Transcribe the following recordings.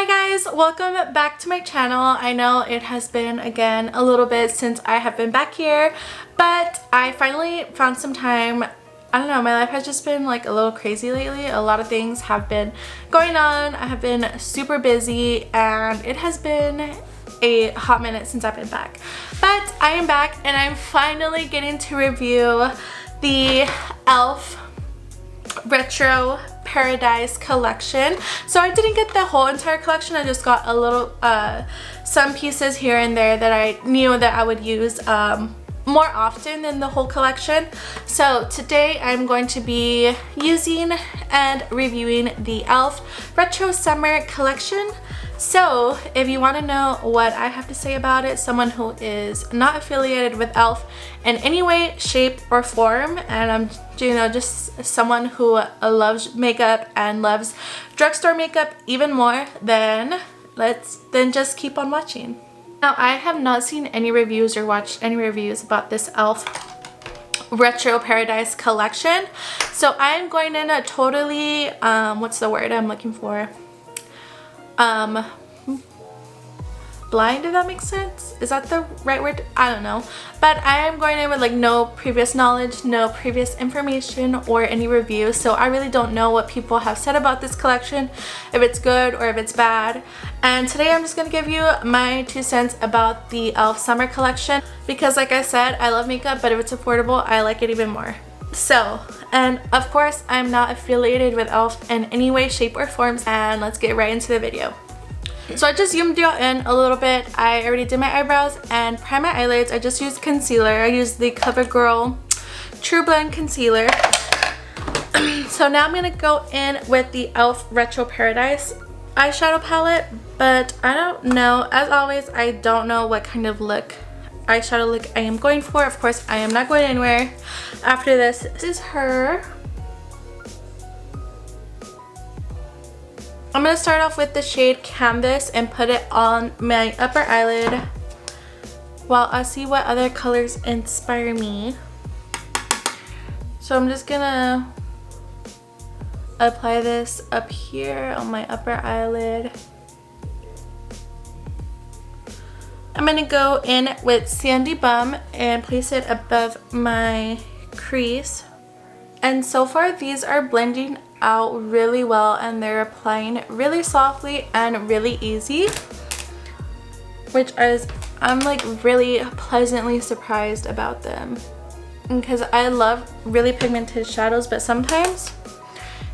Hi guys, welcome back to my channel. I know it has been again a little bit since I have been back here, but I finally found some time. I don't know, my life has just been like a little crazy lately. A lot of things have been going on. I have been super busy and it has been a hot minute since I've been back. But I am back and I'm finally getting to review the e.l.f. Retro Paradise collection. So I didn't get the whole entire collection. I just got a little some pieces here and there that I knew that I would use more often than the whole collection. So today I'm going to be using and reviewing the e.l.f. Retro Summer collection. So if you want to know what I have to say about it, someone who is not affiliated with e.l.f. in any way, shape, or form, and I'm just someone who loves makeup and loves drugstore makeup even more, then just keep on watching. Now, I have not seen any reviews or watched any reviews about this e.l.f. Retro Paradise collection, so I'm going in a totally what's the word I'm looking for? Blind, if that makes sense. Is that the right word? I don't know, but I am going in with like no previous knowledge, no previous information or any reviews, so I really don't know what people have said about this collection, if it's good or if it's bad. And today I'm just gonna give you my 2 cents about the e.l.f. summer collection, because like I said, I love makeup, but if it's affordable, I like it even more. So, and of course, I'm not affiliated with e.l.f. in any way, shape, or forms, and let's get right into the video. So I just zoomed you in a little bit. I already did my eyebrows and primed my eyelids. I just used concealer. I used the CoverGirl True Blend Concealer. So now I'm going to go in with the e.l.f. Retro Paradise eyeshadow palette, but I don't know. As always, I don't know what kind of eyeshadow look I am going for. Of course, I am not going anywhere after this. This is her. I'm going to start off with the shade Canvas and put it on my upper eyelid while I see what other colors inspire me. So I'm just going to apply this up here on my upper eyelid. I'm going to go in with Sandy Bum and place it above my crease. And so far these are blending out really well and they're applying really softly and really easy, which is, I'm like really pleasantly surprised about them, because I love really pigmented shadows, but sometimes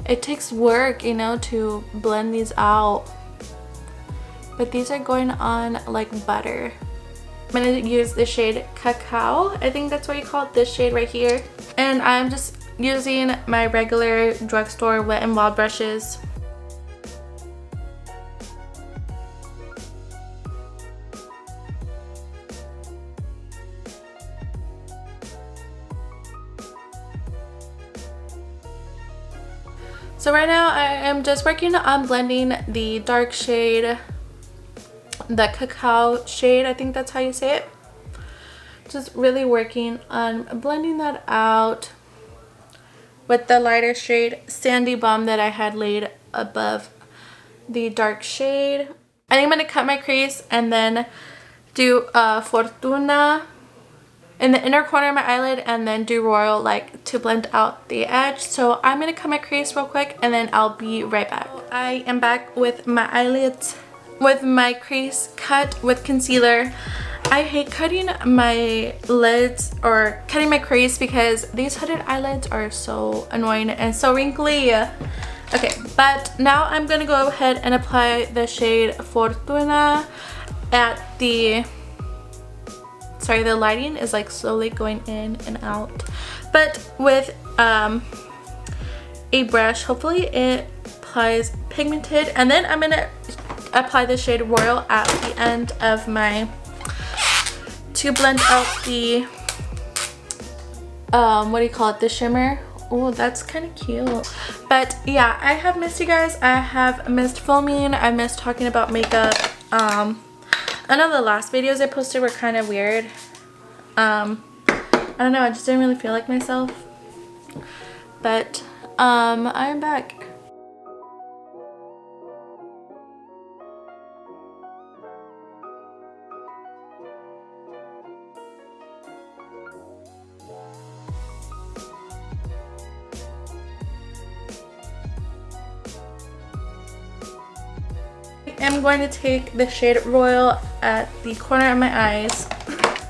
it takes work, you know, to blend these out, but these are going on like butter. I'm gonna use the shade Cacao, I think that's what you call it, this shade right here, and I'm just using my regular drugstore Wet n Wild brushes. So right now I am just working on blending the dark shade, the Cacao shade, I think that's how you say it. Just really working on blending that out with the lighter shade Sandy Bum that I had laid above the dark shade. I think I'm going to cut my crease and then do Fortuna in the inner corner of my eyelid and then do Royal like to blend out the edge. So I'm going to cut my crease real quick and then I'll be right back. I am back with my eyelids, with my crease cut with concealer. I hate cutting my lids or cutting my crease because these hooded eyelids are so annoying and so wrinkly. Okay, but now I'm gonna go ahead and apply the shade Fortuna at the, sorry, the lighting is like slowly going in and out, but with a brush, hopefully it applies pigmented, and then I'm gonna apply the shade Royal at the end of my, to blend out the what do you call it, the shimmer. Oh, that's kind of cute. But yeah, I have missed you guys. I have missed filming. I missed talking about makeup. I know the last videos I posted were kind of weird. I don't know, I just didn't really feel like myself, but I'm back. am going to take the shade Royal at the corner of my eyes.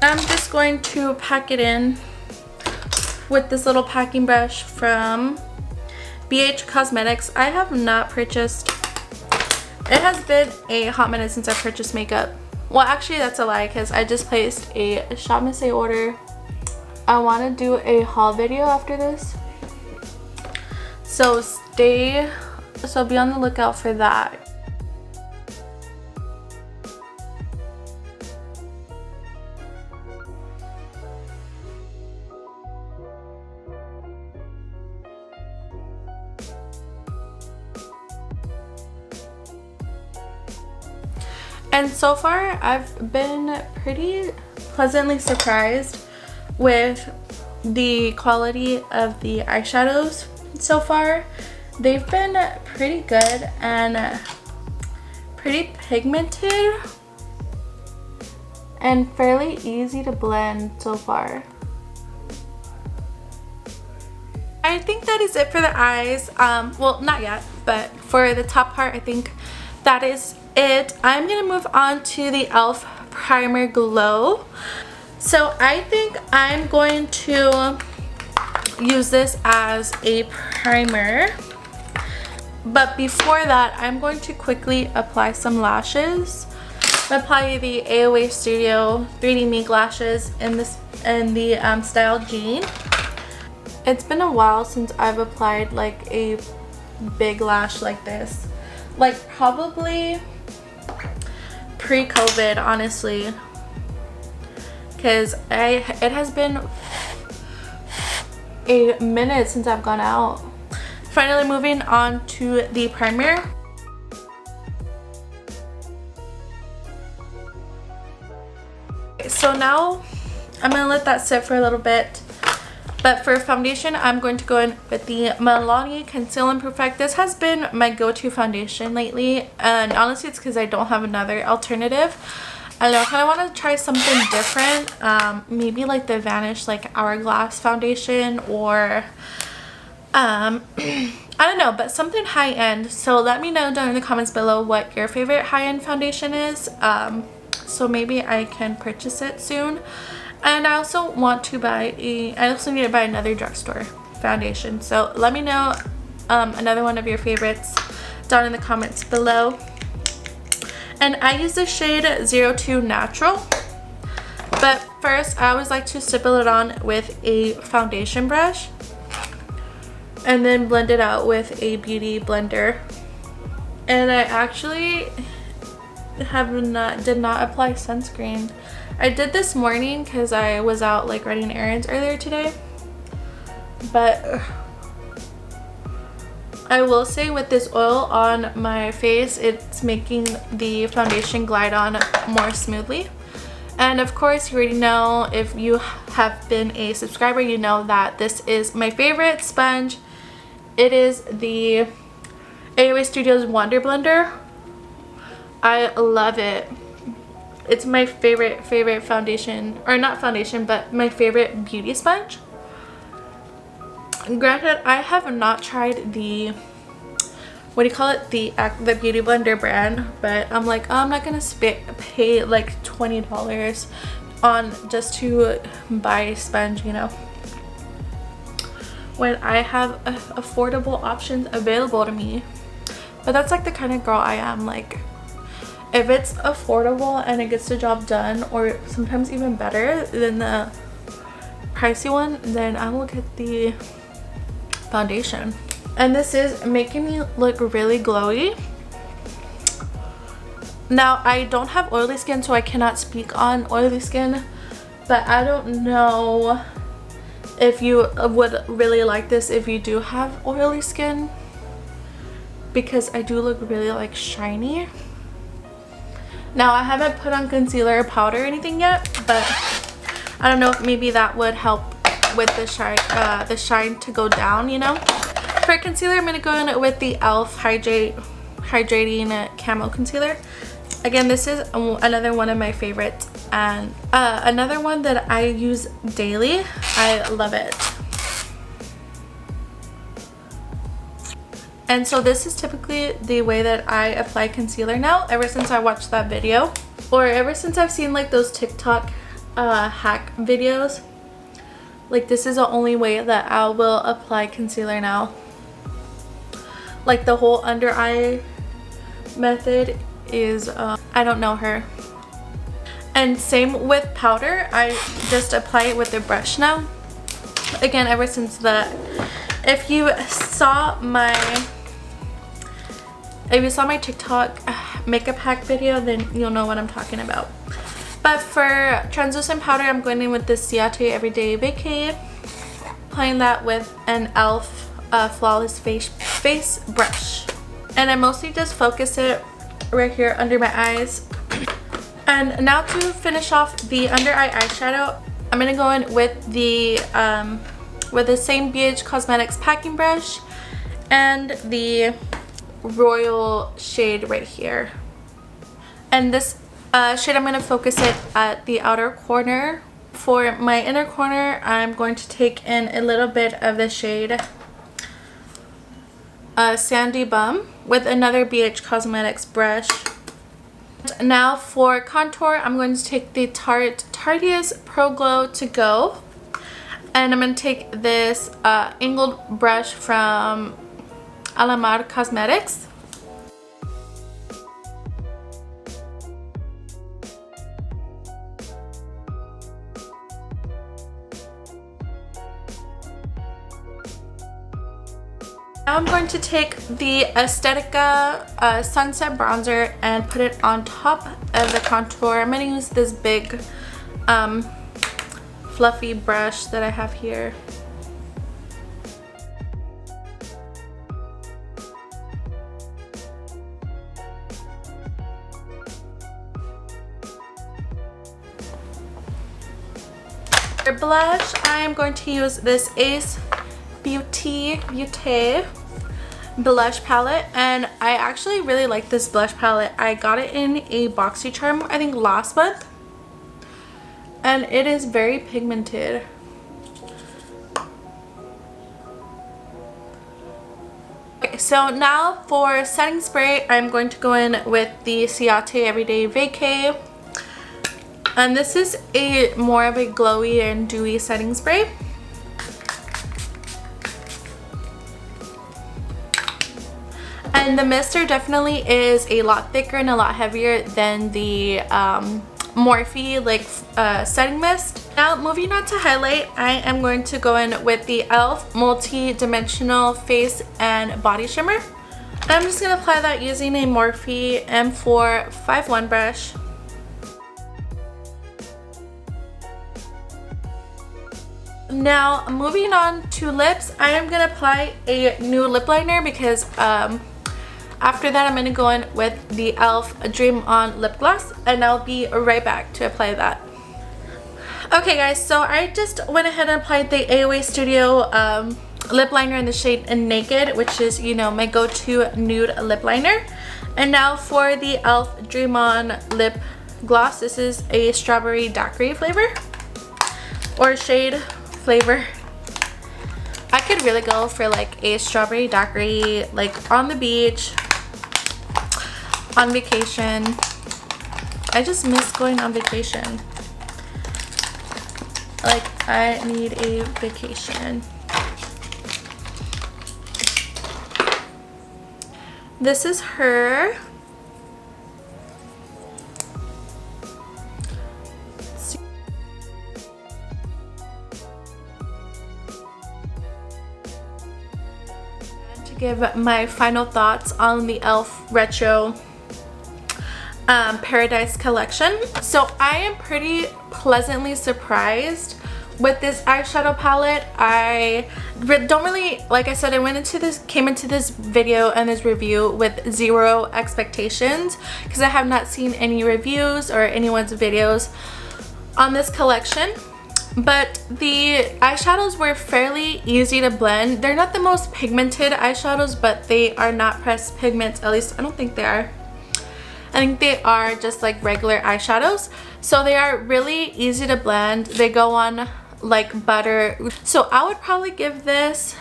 I'm just going to pack it in with this little packing brush from BH Cosmetics. I have not purchased, it has been a hot minute since I purchased makeup. Well, actually that's a lie because I just placed a Shop Miss A order. I want to do a haul video after this. So be on the lookout for that. And so far, I've been pretty pleasantly surprised with the quality of the eyeshadows so far. They've been pretty good and pretty pigmented and fairly easy to blend so far. I think that is it for the eyes. Well, not yet, but for the top part, I think that is it. I'm gonna move on to the e.l.f. Primer Glow. So I think I'm going to use this as a primer, but before that I'm going to quickly apply some lashes. I'm applying the AOA Studio 3D Mink lashes in the style Jean. It's been a while since I've applied like a big lash like this, like probably pre-COVID, honestly, because it has been a minute since I've gone out. Finally moving on to the primer. So now I'm gonna let that sit for a little bit. But for foundation, I'm going to go in with the Milani Conceal and Perfect. This has been my go-to foundation lately, and honestly it's because I don't have another alternative. I don't know, I kind of want to try something different, maybe like the Vanish like Hourglass foundation, or I don't know, but something high-end. So let me know down in the comments below what your favorite high-end foundation is, so maybe I can purchase it soon. And I also want to buy I also need to buy another drugstore foundation. So let me know another one of your favorites down in the comments below. And I use the shade 02 Natural. But first, I always like to stipple it on with a foundation brush and then blend it out with a beauty blender. And I actually did not apply sunscreen. I did this morning because I was out like running errands earlier today, but I will say with this oil on my face, it's making the foundation glide on more smoothly. And of course, you already know, if you have been a subscriber, you know that this is my favorite sponge. It is the AOA Studios Wonder Blender. I love it. It's my favorite foundation, or not foundation, but my favorite beauty sponge. Granted, I have not tried the, what do you call it, the Beauty Blender brand, but I'm like, oh, I'm not gonna pay like $20 on just to buy a sponge, you know, when I have affordable options available to me. But that's like the kind of girl I am. Like, if it's affordable and it gets the job done, or sometimes even better than the pricey one, then I will get the foundation. And this is making me look really glowy. Now, I don't have oily skin, so I cannot speak on oily skin, but I don't know if you would really like this if you do have oily skin, because I do look really like shiny. Now, I haven't put on concealer or powder or anything yet, but I don't know if maybe that would help with the shine to go down, you know. For concealer, I'm going to go in with the e.l.f. Hydrating Camo Concealer. Again, this is another one of my favorites, and another one that I use daily. I love it. And so this is typically the way that I apply concealer now, ever since I watched that video, or ever since I've seen like those TikTok hack videos. Like, this is the only way that I will apply concealer now. Like, the whole under eye method is I don't know her. And same with powder, I just apply it with a brush now. Again, ever since the, if you saw my TikTok makeup hack video, then you'll know what I'm talking about. But for translucent powder, I'm going in with this Ciate Everyday Vacay. Applying that with an e.l.f. Flawless face brush. And I mostly just focus it right here under my eyes. And now to finish off the under eye eyeshadow, I'm going to go in with the same BH Cosmetics packing brush and the Royal shade right here. And this shade, I'm going to focus it at the outer corner. For my inner corner, I'm going to take in a little bit of the shade Sandy Bum with another BH Cosmetics brush. Now for contour, I'm going to take the Tarte's Pro Glow To Go. And I'm going to take this angled brush from Alamar Cosmetics. Now I'm going to take the Estetica Sunset Bronzer and put it on top of the contour. I'm going to use this big fluffy brush that I have here. For blush, I'm going to use this Ace Beauty blush palette, and I actually really like this blush palette. I got it in a BoxyCharm, I think last month, and it is very pigmented. Okay, so now for setting spray, I'm going to go in with the Ciate Everyday Vacay, and this is a more of a glowy and dewy setting spray. And the mister definitely is a lot thicker and a lot heavier than the Morphe setting mist. Now moving on to highlight, I am going to go in with the e.l.f. Multi-Dimensional Face and Body Shimmer. I'm just going to apply that using a Morphe M451 brush. Now moving on to lips, I am going to apply a new lip liner because after that I'm going to go in with the e.l.f. Dream On lip gloss, and I'll be right back to apply that. Okay guys, so I just went ahead and applied the AOA Studio lip liner in the shade Naked, which is, you know, my go-to nude lip liner. And now for the e.l.f. Dream On lip gloss, this is a strawberry daiquiri flavor, or shade flavor. I could really go for like a strawberry daiquiri, like on the beach, on vacation. I just miss going on vacation. Like, I need a vacation. This is her. To give my final thoughts on the e.l.f. Retro Paradise collection. So I am pretty pleasantly surprised with this eyeshadow palette. I don't really, like I said, I came into this video and this review with zero expectations because I have not seen any reviews or anyone's videos on this collection. But the eyeshadows were fairly easy to blend. They're not the most pigmented eyeshadows, but they are not pressed pigments. At least I don't think they are. I think they are just like regular eyeshadows. So they are really easy to blend. They go on like butter. So I would probably give this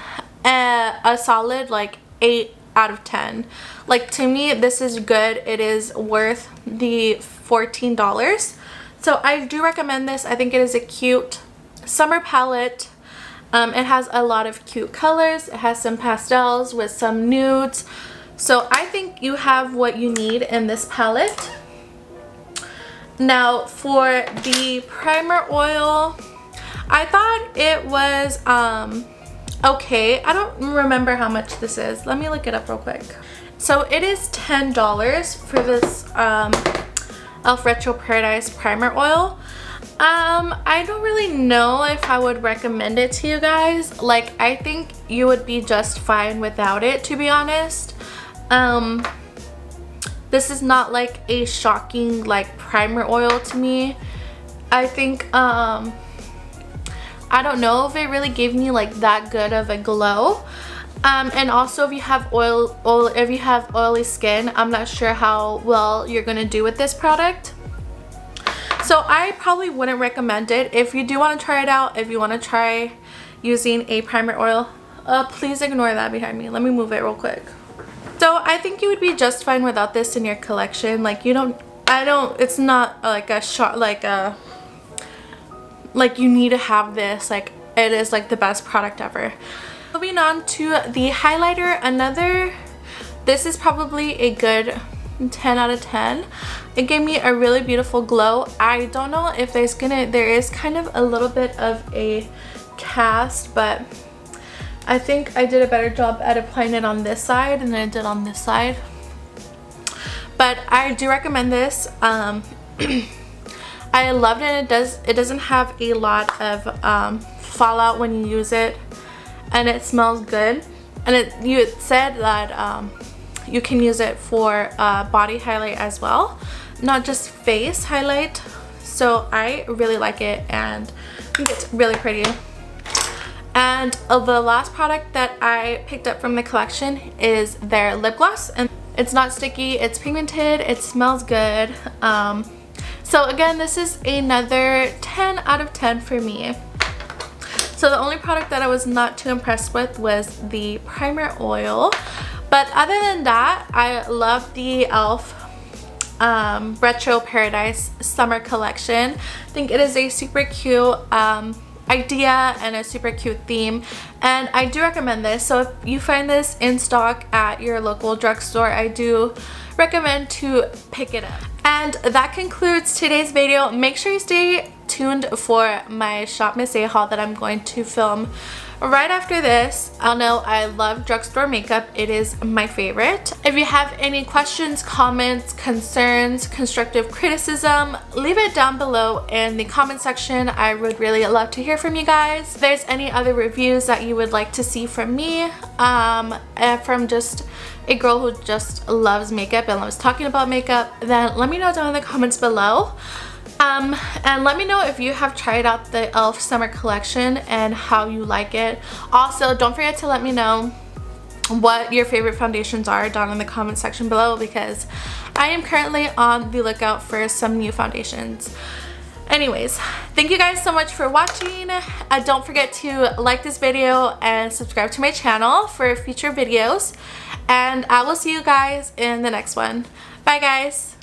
a solid like 8 out of 10. Like, to me, this is good. It is worth the $14. So I do recommend this. I think it is a cute summer palette. It has a lot of cute colors. It has some pastels with some nudes. So I think you have what you need in this palette. Now for the primer oil, I thought it was okay. I don't remember how much this is. Let me look it up real quick. So it is $10 for this e.l.f. Retro Paradise primer oil. I don't really know if I would recommend it to you guys. Like, I think you would be just fine without it, to be honest. This is not like a shocking like primer oil to me. I think I don't know if it really gave me like that good of a glow. And also if you have oily skin, I'm not sure how well you're gonna do with this product. So I probably wouldn't recommend it. If you do want to try it out, if you want to try using a primer oil, please ignore that behind me. Let me move it real quick. So I think you would be just fine without this in your collection. Like, it's not like a shot, like you need to have this. Like, it is like the best product ever. Moving on to the highlighter, this is probably a good 10 out of 10. It gave me a really beautiful glow. I don't know if there is kind of a little bit of a cast, but I think I did a better job at applying it on this side than I did on this side. But I do recommend this. I loved it. It doesn't have a lot of fallout when you use it, and it smells good. And it said that you can use it for body highlight as well, not just face highlight. So I really like it, and I think it's really pretty. And the last product that I picked up from the collection is their lip gloss, and it's not sticky, it's pigmented, it smells good. So again, this is another 10 out of 10 for me. So the only product that I was not too impressed with was the primer oil. But other than that, I love the e.l.f. Retro Paradise Summer Collection. I think it is a super cute idea and a super cute theme, and I do recommend this. So if you find this in stock at your local drugstore, I do recommend to pick it up. And that concludes today's video. Make sure you stay tuned for my Shop Miss A haul that I'm going to film right after this. I know I love drugstore makeup. It is my favorite. If you have any questions, comments, concerns, constructive criticism, leave it down below in the comment section. I would really love to hear from you guys. If there's any other reviews that you would like to see from me, from just a girl who just loves makeup and loves talking about makeup, then let me know down in the comments below. And let me know if you have tried out the e.l.f. summer collection and how you like it. Also, don't forget to let me know what your favorite foundations are down in the comment section below, because I am currently on the lookout for some new foundations. Anyways, thank you guys so much for watching. Don't forget to like this video and subscribe to my channel for future videos. And I will see you guys in the next one. Bye guys!